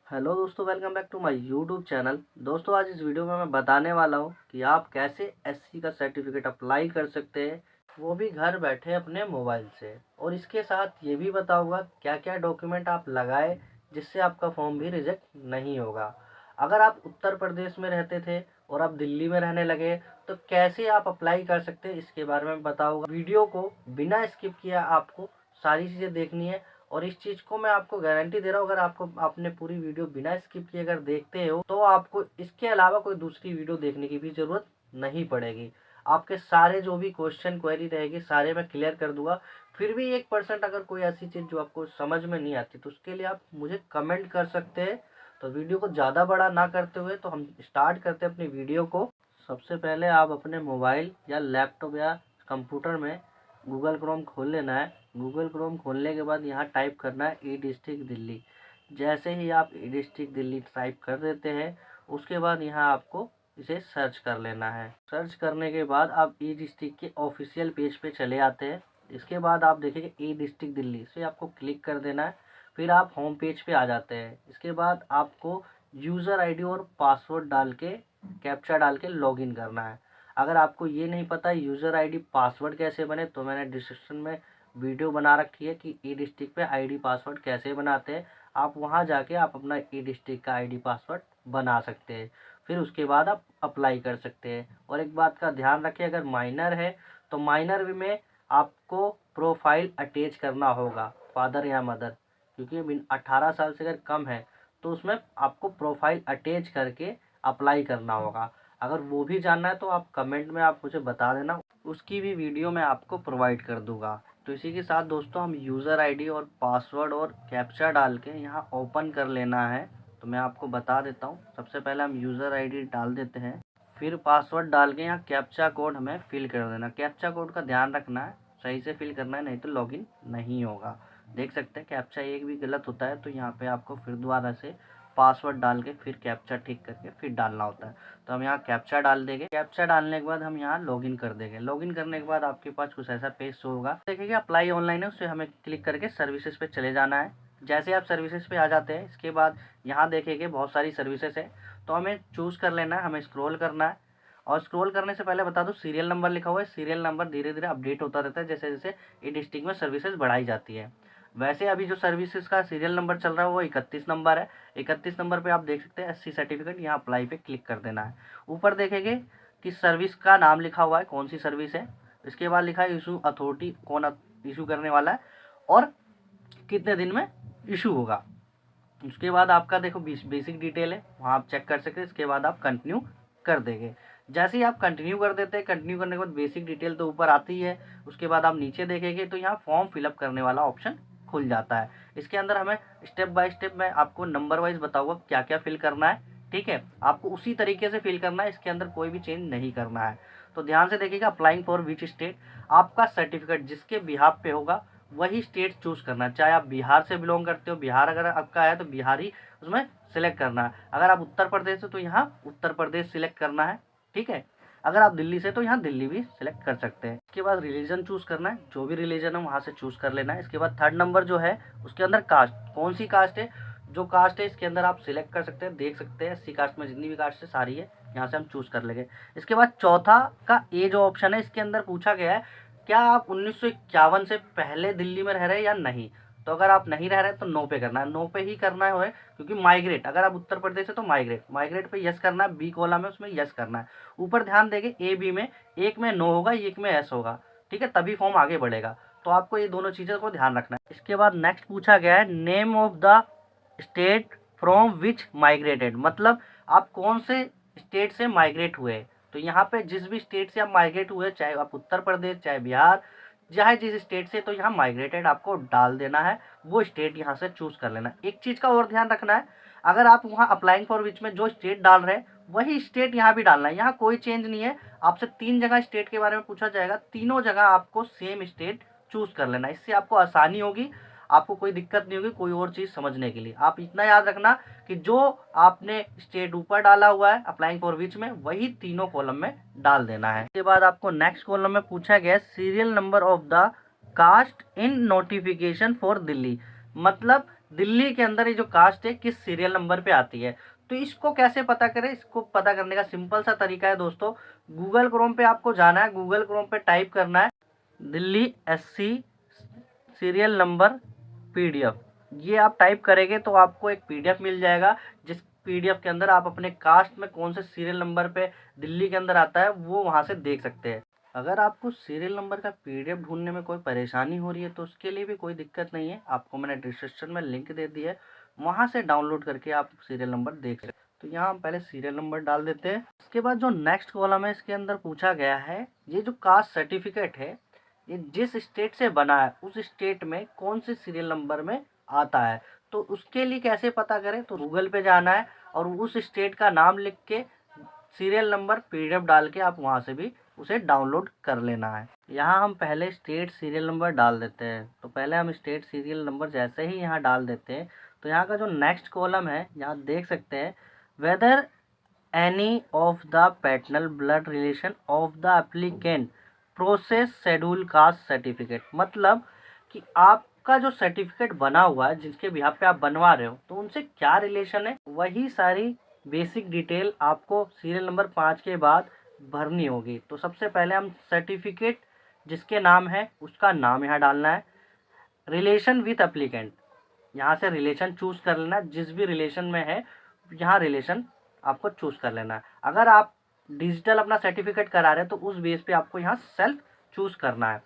Hello दोस्तों, welcome back to my YouTube channel. दोस्तों, आज इस वीडियो में मैं बताने वाला हूं कि आप कैसे एससी का सर्टिफिकेट अप्लाई कर सकते हैं, वो भी घर बैठे अपने मोबाइल से। और इसके साथ ये भी बताऊंगा क्या क्या डॉक्यूमेंट आप लगाए जिससे आपका फॉर्म भी रिजेक्ट नहीं होगा। अगर आप उत्तर प्रदेश में रहते थे और आप दिल्ली में रहने लगे तो कैसे आप अप्लाई कर सकते हैं इसके बारे में बताऊँगा। वीडियो को बिना स्किप किया आपको सारी चीज़ें देखनी है। और इस चीज़ को मैं आपको गारंटी दे रहा हूँ, अगर आपने पूरी वीडियो बिना स्किप किए अगर देखते हो तो आपको इसके अलावा कोई दूसरी वीडियो देखने की भी ज़रूरत नहीं पड़ेगी। आपके सारे जो भी क्वेश्चन क्वेरी रहेगी सारे मैं क्लियर कर दूंगा। फिर भी 1% अगर कोई ऐसी चीज़ जो आपको समझ में नहीं आती तो उसके लिए आप मुझे कमेंट कर सकते हैं। तो वीडियो को ज़्यादा बड़ा ना करते हुए तो हम स्टार्ट करते हैं अपनी वीडियो को। सबसे पहले आप अपने मोबाइल या लैपटॉप या कंप्यूटर में गूगल क्रोम खोल लेना है। गूगल क्रोम खोलने के बाद यहाँ टाइप करना है ई डिस्ट्रिक्ट दिल्ली। जैसे ही आप ई डिस्ट्रिक्ट दिल्ली टाइप कर देते हैं उसके बाद यहाँ आपको इसे सर्च कर लेना है। सर्च करने के बाद आप ई डिस्ट्रिक्ट के ऑफिशियल पेज पे चले आते हैं। इसके बाद आप देखेंगे ई डिस्ट्रिक्ट दिल्ली से आपको क्लिक कर देना है। फिर आप होम पेज पे आ जाते हैं। इसके बाद आपको यूज़र आईडी और पासवर्ड डाल के कैप्चा डाल के लॉगिन करना है। अगर आपको ये नहीं पता यूज़र आईडी पासवर्ड कैसे बने तो मैंने डिस्क्रिप्शन में वीडियो बना रखी है कि ई डिस्ट्रिक्ट पे आईडी पासवर्ड कैसे बनाते हैं। आप वहां जाके आप अपना ई डिस्ट्रिक्ट का आईडी पासवर्ड बना सकते हैं। फिर उसके बाद आप अप्लाई कर सकते हैं। और एक बात का ध्यान रखिए, अगर माइनर है तो माइनर में आपको प्रोफाइल अटैच करना होगा, फादर या मदर, क्योंकि 18 साल से अगर कम है तो उसमें आपको प्रोफाइल अटैच करके अप्लाई करना होगा। अगर वो भी जानना है तो आप कमेंट में आप मुझे बता देना, उसकी भी वीडियो मैं आपको प्रोवाइड कर दूंगा। तो इसी के साथ दोस्तों हम यूज़र आईडी और पासवर्ड और कैप्चा डाल के यहाँ ओपन कर लेना है। तो मैं आपको बता देता हूँ। सबसे पहले हम यूज़र आईडी डाल देते हैं, फिर पासवर्ड डाल के यहाँ कैप्चा कोड हमें फिल कर देना। कैप्चा कोड का ध्यान रखना है, सही से फिल करना है, नहीं तो लॉगिन नहीं होगा। देख सकते हैं कैप्चा एक भी गलत होता है तो यहाँ पे आपको फिर दोबारा से पासवर्ड डाल के फिर कैप्चा ठीक करके फिर डालना होता है। तो हम यहाँ कैप्चा डाल देंगे। कैप्चा डालने के बाद हम यहाँ लॉगिन कर देंगे। लॉगिन करने के बाद आपके पास कुछ ऐसा पेज शो होगा, देखिए अप्लाई ऑनलाइन है, उससे हमें क्लिक करके सर्विसेज पे चले जाना है। जैसे आप सर्विसेज पे आ जाते हैं इसके बाद यहाँ देखेंगे बहुत सारी सर्विसेज है, तो हमें चूज़ कर लेना है, हमें स्क्रॉल करना है। और स्क्रॉल करने से पहले बता दूं, सीरियल नंबर लिखा हुआ है। सीरियल नंबर धीरे धीरे अपडेट होता रहता है जैसे जैसे ये डिस्ट्रिक्ट में सर्विसेज बढ़ाई जाती है। वैसे अभी जो सर्विसेज का सीरियल नंबर चल रहा है वो 31 नंबर है। 31 नंबर पे आप देख सकते हैं एससी सर्टिफिकेट, यहाँ अप्लाई पे क्लिक कर देना है। ऊपर देखेंगे कि सर्विस का नाम लिखा हुआ है, कौन सी सर्विस है। इसके बाद लिखा है इशू अथॉरिटी, कौन इशू करने वाला है और कितने दिन में इशू होगा। उसके बाद आपका देखो बेसिक डिटेल है, वहाँ आप चेक कर सकते हैं। इसके बाद आप कंटिन्यू कर देंगे। जैसे ही आप कंटिन्यू कर देते हैं, कंटिन्यू करने के बाद बेसिक डिटेल तो ऊपर आती है। उसके बाद आप नीचे देखेंगे तो यहाँ फॉर्म फिलअप करने वाला ऑप्शन खुल जाता है। इसके अंदर हमें स्टेप बाय स्टेप मैं आपको नंबर वाइज बताऊंगा क्या क्या फिल करना है। ठीक है, आपको उसी तरीके से फिल करना है, इसके अंदर कोई भी चेंज नहीं करना है। तो ध्यान से देखिएगा। अप्लाइंग फॉर विच स्टेट, आपका सर्टिफिकेट जिसके बिहाफ पे होगा वही स्टेट चूज करना है। चाहे आप बिहार से बिलोंग करते हो, बिहार अगर आपका है तो बिहारी उसमें सिलेक्ट करना है। अगर आप उत्तर प्रदेश से तो यहाँ उत्तर प्रदेश सिलेक्ट करना है। ठीक है, अगर आप दिल्ली से तो यहाँ दिल्ली भी सिलेक्ट कर सकते हैं। इसके बाद रिलीजन चूज करना है, जो भी रिलीजन है वहाँ से चूज कर लेना है। इसके बाद थर्ड नंबर जो है उसके अंदर कास्ट, कौन सी कास्ट है, जो कास्ट है इसके अंदर आप सिलेक्ट कर सकते हैं। देख सकते हैं एससी कास्ट में जितनी भी कास्ट है सारी है, यहाँ से हम चूज कर लेंगे। इसके बाद चौथा का ए जो ऑप्शन है, इसके अंदर पूछा गया है क्या आप 1951 से पहले दिल्ली में रह रहे हैं या नहीं। तो अगर आप नहीं रह रहे तो नो पे करना है, नो पे ही करना है, क्योंकि माइग्रेट, अगर आप उत्तर प्रदेश है तो माइग्रेट पे यस करना है। बी कॉलम है उसमें यस करना है। ऊपर ध्यान देंगे ए बी में एक में नो होगा, एक में एस होगा। ठीक है, तभी फॉर्म आगे बढ़ेगा। तो आपको ये दोनों चीज़ों को ध्यान रखना है। इसके बाद नेक्स्ट पूछा गया है name of the state from which migrated, मतलब आप कौन से स्टेट से माइग्रेट हुए। तो यहाँ पे जिस भी स्टेट से आप माइग्रेट हुए, चाहे आप उत्तर प्रदेश चाहे बिहार, चाहे जिस स्टेट से, तो यहाँ माइग्रेटेड आपको डाल देना है, वो स्टेट यहाँ से चूज कर लेना। एक चीज़ का और ध्यान रखना है, अगर आप वहाँ अप्लाइंग फॉर विच में जो स्टेट डाल रहे हैं वही स्टेट यहाँ भी डालना है। यहाँ कोई चेंज नहीं है। आपसे 3 जगह स्टेट के बारे में पूछा जाएगा, तीनों जगह आपको सेम स्टेट चूज कर लेना। इससे आपको आसानी होगी, आपको कोई दिक्कत नहीं होगी कोई और चीज़ समझने के लिए। आप इतना याद रखना कि जो आपने स्टेट ऊपर डाला हुआ है अप्लाइंग फॉर विच में वही तीनों कॉलम में डाल देना है। इसके बाद आपको नेक्स्ट कॉलम में पूछा गया serial number of the caste in notification for Delhi, मतलब दिल्ली के अंदर ये जो कास्ट है किस सीरियल नंबर पे आती है। तो इसको कैसे पता करें, इसको पता करने का सिंपल सा तरीका है दोस्तों, गूगल क्रोम पे आपको जाना है, गूगल क्रोम पे टाइप करना है Delhi SC serial number PDF. ये आप टाइप करेंगे तो आपको एक पीडीएफ मिल जाएगा, जिस पीडीएफ के अंदर आप अपने कास्ट में कौन से सीरियल नंबर पे दिल्ली के अंदर आता है वो वहाँ से देख सकते हैं। अगर आपको सीरियल नंबर का पीडीएफ ढूंढने में कोई परेशानी हो रही है तो उसके लिए भी कोई दिक्कत नहीं है, आपको मैंने डिस्क्रिप्शन में लिंक दे दिया है, वहाँ से डाउनलोड करके आप सीरियल नंबर देख सकते हैं। तो यहाँ हम पहले सीरियल नंबर डाल देते हैं। इसके बाद जो नेक्स्ट कॉलम है इसके अंदर पूछा गया है ये जो कास्ट सर्टिफिकेट है ये जिस स्टेट से बना है उस स्टेट में कौन से सीरियल नंबर में आता है। तो उसके लिए कैसे पता करें, तो गूगल पे जाना है और उस स्टेट का नाम लिख के सीरियल नंबर पीडीएफ डाल के आप वहाँ से भी उसे डाउनलोड कर लेना है। यहाँ हम पहले स्टेट सीरियल नंबर डाल देते हैं। तो पहले हम स्टेट सीरियल नंबर जैसे ही यहाँ डाल देते हैं तो यहाँ का जो नेक्स्ट कॉलम है यहाँ देख सकते हैं whether any of the paternal blood relation of the applicant process schedule caste certificate. मतलब कि आपका जो सर्टिफिकेट बना हुआ है जिसके बिहाफ पे आप बनवा रहे हो तो उनसे क्या रिलेशन है, वही सारी बेसिक डिटेल आपको सीरियल नंबर 5 के बाद भरनी होगी। तो सबसे पहले हम सर्टिफिकेट जिसके नाम है उसका नाम यहाँ डालना है। रिलेशन विथ एप्लीकेंट, यहाँ से रिलेशन चूज कर लेना, जिस भी रिलेशन में है यहाँ रिलेशन आपको चूज कर लेना है। अगर आप डिजिटल अपना सर्टिफिकेट करा रहे हैं तो उस बेस पे आपको यहाँ सेल्फ चूज करना है।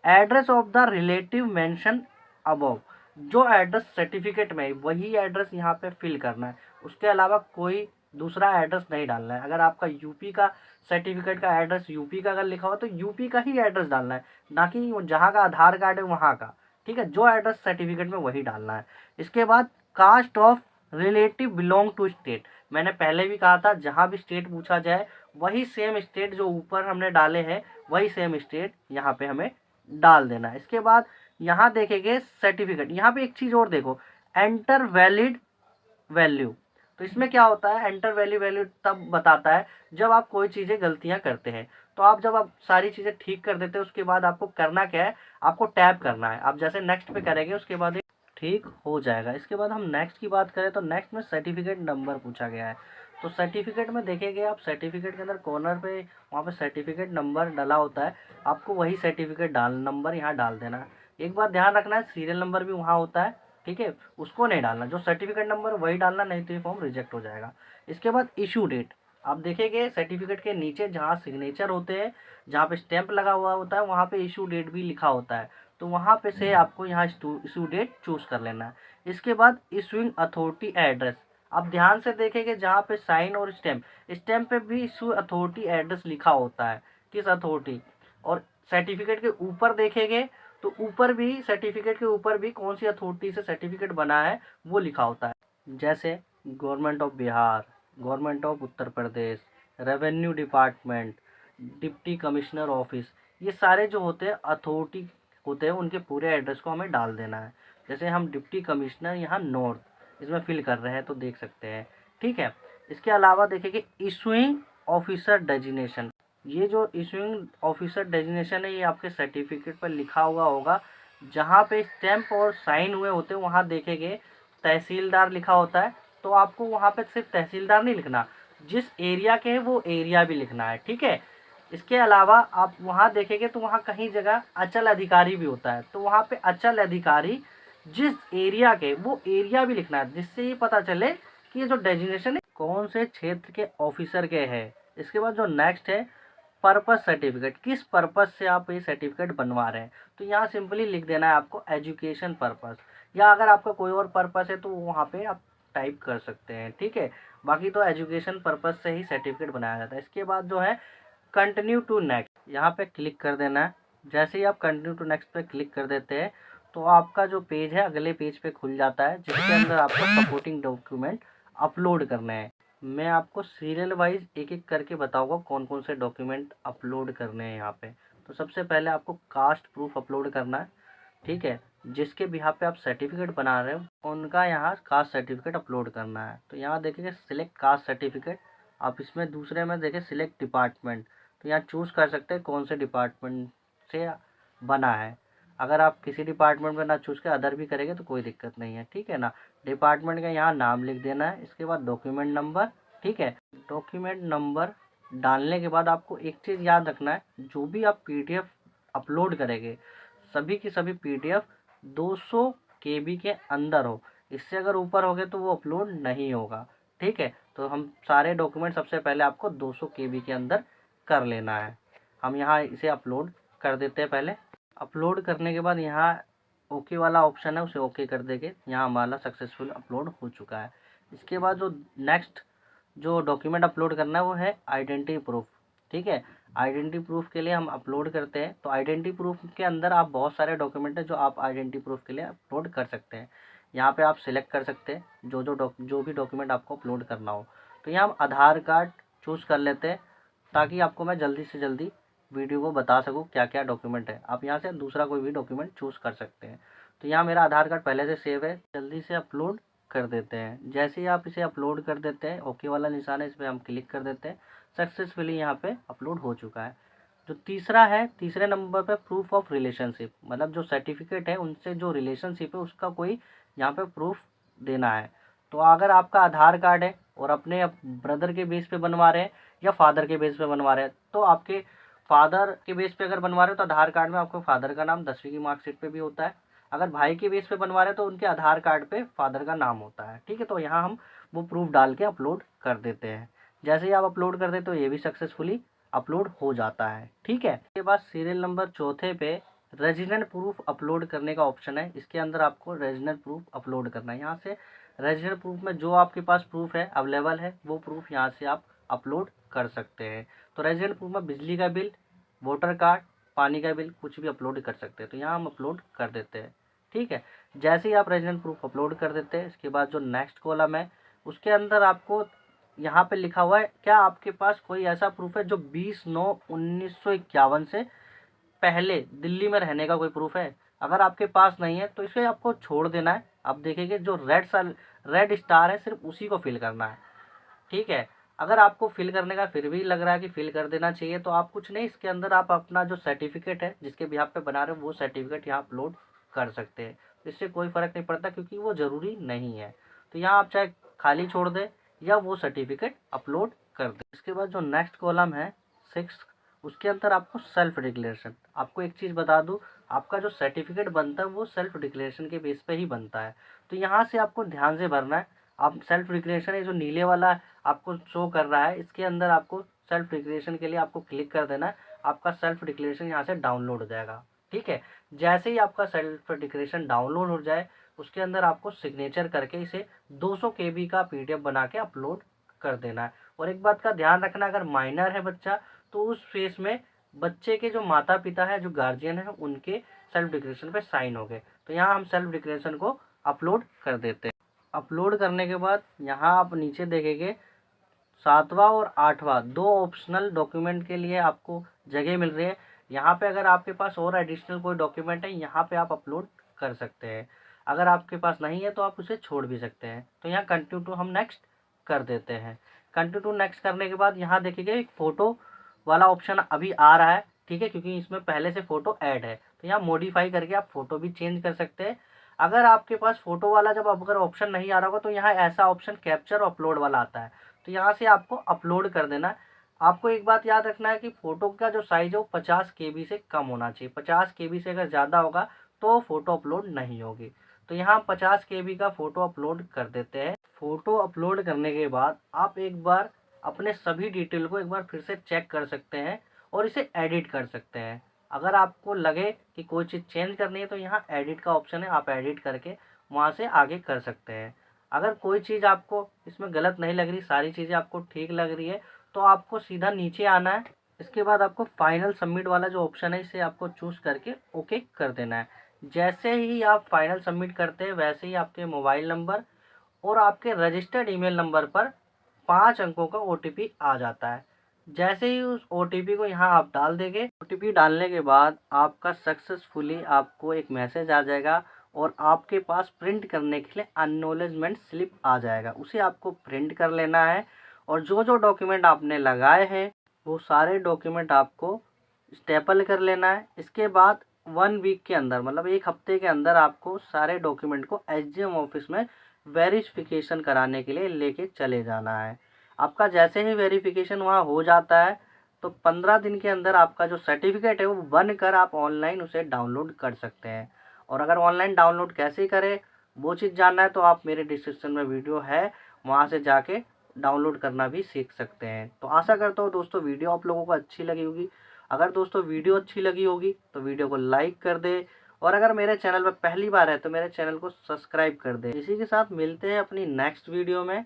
Address of the relative mention above, जो एड्रेस सर्टिफिकेट में वही एड्रेस यहाँ पे फिल करना है, उसके अलावा कोई दूसरा एड्रेस नहीं डालना है। अगर आपका यूपी का सर्टिफिकेट का एड्रेस यूपी का अगर लिखा हुआ तो यूपी का ही एड्रेस डालना है, ना कि जहाँ का आधार कार्ड है वहाँ का। ठीक है, जो एड्रेस सर्टिफिकेट में वही डालना है। इसके बाद caste of relative belong to state, मैंने पहले भी कहा था जहाँ भी स्टेट पूछा जाए वही सेम स्टेट जो ऊपर हमने डाले हैं वही सेम स्टेट यहाँ पे हमें डाल देना है। इसके बाद यहाँ देखेंगे सर्टिफिकेट, यहाँ पे एक चीज़ और देखो, एंटर वैलिड वैल्यू। तो इसमें क्या होता है, एंटर वैल्यू तब बताता है जब आप कोई चीज़ें गलतियाँ करते हैं। तो आप जब आप सारी चीज़ें ठीक कर देते हैं उसके बाद आपको करना क्या है, आपको टैप करना है। आप जैसे नेक्स्ट पे करेंगे उसके बाद ठीक हो जाएगा। इसके बाद हम नेक्स्ट की बात करें तो नेक्स्ट में सर्टिफिकेट नंबर पूछा गया है। तो सर्टिफिकेट में देखेंगे आप सर्टिफिकेट के अंदर कॉर्नर पे वहाँ पे सर्टिफिकेट नंबर डला होता है, आपको वही सर्टिफिकेट नंबर यहाँ डाल देना है। एक बात ध्यान रखना है सीरियल नंबर भी वहाँ होता है, ठीक है, उसको नहीं डालना, जो सर्टिफिकेट नंबर वही डालना, नहीं तो ये फॉर्म रिजेक्ट हो जाएगा। इसके बाद इशू डेट, आप देखेंगे सर्टिफिकेट के नीचे जहाँ सिग्नेचर होते हैं, जहाँ पे स्टैंप लगा हुआ होता है वहाँ पे इशू डेट भी लिखा होता है। तो वहाँ पे से आपको यहाँ इशू डेट चूज कर लेना है। इसके बाद इशूइंग अथॉरिटी एड्रेस, आप ध्यान से देखेंगे जहाँ पे साइन और स्टैंप पे भी इशू अथॉरिटी एड्रेस लिखा होता है, किस अथॉरिटी। और सर्टिफिकेट के ऊपर देखेंगे तो ऊपर भी सर्टिफिकेट के ऊपर भी कौन सी अथॉरिटी से सर्टिफिकेट बना है वो लिखा होता है, जैसे government of Bihar, government of Uttar Pradesh, revenue department, deputy commissioner office. ये सारे जो होते हैं अथॉरिटी होते हैं उनके पूरे एड्रेस को हमें डाल देना है। जैसे हम डिप्टी कमिश्नर यहाँ नॉर्थ इसमें फिल कर रहे हैं तो देख सकते हैं, ठीक है। इसके अलावा देखिए इशूइंग ऑफिसर डेजिग्नेशन, ये जो इशूइंग ऑफिसर डेजिग्नेशन है ये आपके सर्टिफिकेट पर लिखा हुआ होगा, जहाँ पे स्टैंप और साइन हुए होते हैं वहाँ देखेंगे तहसीलदार लिखा होता है। तो आपको वहाँ पे सिर्फ तहसीलदार नहीं लिखना, जिस एरिया के है वो एरिया भी लिखना है, ठीक है। इसके अलावा आप वहाँ देखेंगे तो वहाँ कहीं जगह अचल अधिकारी भी होता है, तो वहाँ पे अचल अधिकारी जिस एरिया के वो एरिया भी लिखना है, जिससे ये पता चले कि ये जो डेजिग्नेशन है कौन से क्षेत्र के ऑफिसर के है। इसके बाद जो नेक्स्ट है पर्पस सर्टिफिकेट, किस पर्पस से आप ये सर्टिफिकेट बनवा रहे हैं। तो यहाँ सिंपली लिख देना है आपको एजुकेशन पर्पस, या अगर आपका कोई और पर्पस है तो वहाँ पे आप टाइप कर सकते हैं, ठीक है। बाकी तो एजुकेशन पर्पस से ही सर्टिफिकेट बनाया जाता है। इसके बाद जो है कंटिन्यू टू नेक्स्ट, यहाँ पे क्लिक कर देना है। जैसे ही आप कंटिन्यू टू नेक्स्ट पे क्लिक कर देते हैं तो आपका जो पेज है अगले पेज पे खुल जाता है, जिसके अंदर आपको सपोर्टिंग डॉक्यूमेंट अपलोड करने हैं। मैं आपको सीरियल वाइज एक एक करके बताऊंगा कौन कौन से डॉक्यूमेंट अपलोड करने हैं यहाँ पे। तो सबसे पहले आपको कास्ट प्रूफ अपलोड करना है, ठीक है। जिसके बिहाफ पे आप सर्टिफिकेट बना रहे हो उनका यहाँ कास्ट सर्टिफिकेट अपलोड करना है। तो यहाँ देखेंगे सिलेक्ट कास्ट सर्टिफिकेट, आप इसमें दूसरे में देखें सिलेक्ट डिपार्टमेंट, तो यहाँ चूज़ कर सकते हैं कौन से डिपार्टमेंट से बना है। अगर आप किसी डिपार्टमेंट में ना चूज़ के अदर भी करेंगे तो कोई दिक्कत नहीं है, ठीक है ना। डिपार्टमेंट का यहाँ नाम लिख देना है, इसके बाद डॉक्यूमेंट नंबर, ठीक है। डॉक्यूमेंट नंबर डालने के बाद आपको एक चीज़ याद रखना है, जो भी आप PDF अपलोड करेंगे सभी की सभी PDF 200 KB के अंदर हो। इससे अगर ऊपर हो गए तो वो अपलोड नहीं होगा, ठीक है। तो हम सारे डॉक्यूमेंट सबसे पहले आपको 200 KB के अंदर कर लेना है। हम यहाँ इसे अपलोड कर देते हैं। पहले अपलोड करने के बाद यहाँ ओके वाला ऑप्शन है, उसे ओके कर देंगे। यहाँ हमारा सक्सेसफुल अपलोड हो चुका है। इसके बाद जो नेक्स्ट जो डॉक्यूमेंट अपलोड करना है वो है आइडेंटिटी प्रूफ, ठीक है। आइडेंटिटी प्रूफ के लिए हम अपलोड करते हैं, तो आइडेंटिटी प्रूफ के अंदर आप बहुत सारे डॉक्यूमेंट हैं जो आप आइडेंटिटी प्रूफ के लिए अपलोड कर सकते हैं। यहाँ पे आप सिलेक्ट कर सकते हैं जो भी डॉक्यूमेंट आपको अपलोड करना हो। तो यहाँ हम आधार कार्ड चूज़ कर लेते हैं, ताकि आपको मैं जल्दी से जल्दी वीडियो को बता सकूँ क्या क्या डॉक्यूमेंट है। आप यहाँ से दूसरा कोई भी डॉक्यूमेंट चूज़ कर सकते हैं। तो यहाँ मेरा आधार कार्ड पहले से सेव है, जल्दी से अपलोड कर देते हैं। जैसे ही आप इसे अपलोड कर देते हैं, ओके वाला निशान है, इस पर हम क्लिक कर देते हैं। सक्सेसफुली यहाँ पे अपलोड हो चुका है। जो तीसरा है, तीसरे नंबर पे प्रूफ ऑफ रिलेशनशिप, मतलब जो सर्टिफिकेट है उनसे जो रिलेशनशिप है उसका कोई यहाँ पे प्रूफ देना है। तो अगर आपका आधार कार्ड है और अपने ब्रदर के बेस पे बनवा रहे हैं या फादर के बेस पे बनवा रहे हैं, तो आपके फादर के बेस पे अगर बनवा रहे हो तो आधार कार्ड में आपको फादर का नाम 10वीं की मार्कशीट पे भी होता है। अगर भाई के बेस पे बनवा रहे हैं तो उनके आधार कार्ड पे फादर का नाम होता है, ठीक है। तो यहाँ हम वो प्रूफ डाल के अपलोड कर देते हैं। जैसे ही आप अपलोड कर देते तो ये भी सक्सेसफुली अपलोड हो जाता है, ठीक है। इसके बाद सीरियल नंबर चौथे पे रेजिडेंट प्रूफ अपलोड करने का ऑप्शन है। इसके अंदर आपको रेजिडेंट प्रूफ अपलोड करना है। यहाँ से रेजिडेंट प्रूफ में जो आपके पास प्रूफ है अवेलेबल है वो प्रूफ यहाँ से आप अपलोड कर सकते हैं। तो रेजिडेंट प्रूफ में बिजली का बिल, वोटर कार्ड, पानी का बिल कुछ भी अपलोड कर सकते हैं। तो यहाँ हम अपलोड कर देते हैं, ठीक है। जैसे ही आप रेजिडेंट प्रूफ अपलोड कर देते हैं, इसके बाद जो नेक्स्ट कॉलम है उसके अंदर आपको यहाँ पे लिखा हुआ है क्या आपके पास कोई ऐसा प्रूफ है जो 20/9/1951 से पहले दिल्ली में रहने का कोई प्रूफ है। अगर आपके पास नहीं है तो इसे आपको छोड़ देना है। आप देखेंगे जो रेड स्टार है सिर्फ उसी को फिल करना है, ठीक है। अगर आपको फिल करने का फिर भी लग रहा है कि फिल कर देना चाहिए, तो आप कुछ नहीं, इसके अंदर आप अपना जो सर्टिफिकेट है जिसके भी आप पे बना रहे हो वो सर्टिफिकेट यहाँ अपलोड कर सकते हैं। इससे कोई फ़र्क नहीं पड़ता क्योंकि वो ज़रूरी नहीं है। तो यहाँ आप चाहे खाली छोड़ दें या वो सर्टिफिकेट अपलोड कर दें। इसके बाद जो नेक्स्ट कॉलम है 6, उसके अंदर आपको सेल्फ डिक्लेरेशन। आपको एक चीज़ बता दूँ, आपका जो सर्टिफिकेट बनता है वो सेल्फ डिक्लेरेशन के बेस पे ही बनता है। तो यहाँ से आपको ध्यान से भरना है। आप सेल्फ डिक्लेरेशन है जो नीले वाला आपको शो कर रहा है, इसके अंदर आपको सेल्फ डिक्लेरेशन के लिए आपको क्लिक कर देना है। आपका सेल्फ डिक्लेरेशन यहाँ से डाउनलोड हो जाएगा, ठीक है। जैसे ही आपका सेल्फ डिक्लेरेशन डाउनलोड हो जाए, उसके अंदर आपको सिग्नेचर करके इसे 200 KB का PDF बना के अपलोड कर देना है। और एक बात का ध्यान रखना, अगर माइनर है बच्चा तो उस फेस में बच्चे के जो माता पिता है, जो गार्जियन है, उनके सेल्फ डिक्लेरेशन पे साइन हो गए। तो यहाँ हम सेल्फ डिक्लेरेशन को अपलोड कर देते हैं। अपलोड करने के बाद यहाँ आप नीचे देखेंगे 7वां और 8वां 2 ऑप्शनल डॉक्यूमेंट के लिए आपको जगह मिल रही है। यहाँ पे अगर आपके पास और एडिशनल कोई डॉक्यूमेंट है यहाँ पे आप अपलोड कर सकते हैं। अगर आपके पास नहीं है तो आप उसे छोड़ भी सकते हैं। तो यहाँ कंटिन्यू टू हम नेक्स्ट कर देते हैं। कंटिन्यू टू नेक्स्ट करने के बाद यहाँ देखिए एक फ़ोटो वाला ऑप्शन अभी आ रहा है, ठीक है, क्योंकि इसमें पहले से फ़ोटो ऐड है। तो यहाँ मॉडिफाई करके आप फ़ोटो भी चेंज कर सकते हैं। अगर आपके पास फ़ोटो वाला जब अगर ऑप्शन नहीं आ रहा होगा तो यहाँ ऐसा ऑप्शन कैप्चर अपलोड वाला आता है। तो यहाँ से आपको अपलोड कर देना है। आपको एक बात याद रखना है कि फ़ोटो का जो साइज़ है वो 50 KB से कम होना चाहिए। 50 KB से अगर ज़्यादा होगा तो फ़ोटो अपलोड नहीं होगी। तो यहाँ 50 KB का फ़ोटो अपलोड कर देते हैं। फ़ोटो अपलोड करने के बाद आप एक बार अपने सभी डिटेल को एक बार फिर से चेक कर सकते हैं और इसे एडिट कर सकते हैं। अगर आपको लगे कि कोई चीज़ चेंज करनी है तो यहाँ एडिट का ऑप्शन है, आप एडिट करके वहाँ से आगे कर सकते हैं। अगर कोई चीज़ आपको इसमें गलत नहीं लग रही, सारी चीज़ें आपको ठीक लग रही है, तो आपको सीधा नीचे आना है। इसके बाद आपको फाइनल सबमिट वाला जो ऑप्शन है इसे आपको चूज़ करके ओके कर देना है। जैसे ही आप फाइनल सबमिट करते हैं वैसे ही आपके मोबाइल नंबर और आपके रजिस्टर्ड ईमेल नंबर पर 5 अंकों का OTP आ जाता है। जैसे ही उस OTP को यहाँ आप डाल देंगे, OTP डालने के बाद आपका सक्सेसफुली आपको एक मैसेज आ जाएगा और आपके पास प्रिंट करने के लिए एक्नॉलेजमेंट स्लिप आ जाएगा। उसे आपको प्रिंट कर लेना है और जो जो डॉक्यूमेंट आपने लगाए हैं वो सारे डॉक्यूमेंट आपको स्टेपल कर लेना है। इसके बाद 1 वीक के अंदर, मतलब 1 हफ्ते के अंदर आपको सारे डॉक्यूमेंट को एसडीएम ऑफिस में वेरिफिकेशन कराने के लिए लेके चले जाना है। आपका जैसे ही वेरिफिकेशन वहाँ हो जाता है तो 15 दिन के अंदर आपका जो सर्टिफिकेट है वो बनकर आप ऑनलाइन उसे डाउनलोड कर सकते हैं। और अगर ऑनलाइन डाउनलोड कैसे करें वो चीज़ जानना है तो आप मेरे डिस्क्रिप्शन में वीडियो है, वहाँ से जाके डाउनलोड करना भी सीख सकते हैं। तो आशा करता हूँ दोस्तों वीडियो आप लोगों को अच्छी लगी होगी। अगर दोस्तों वीडियो अच्छी लगी होगी तो वीडियो को लाइक कर दे, और अगर मेरे चैनल पर पहली बार है तो मेरे चैनल को सब्सक्राइब कर दे। इसी के साथ मिलते हैं अपनी नेक्स्ट वीडियो में।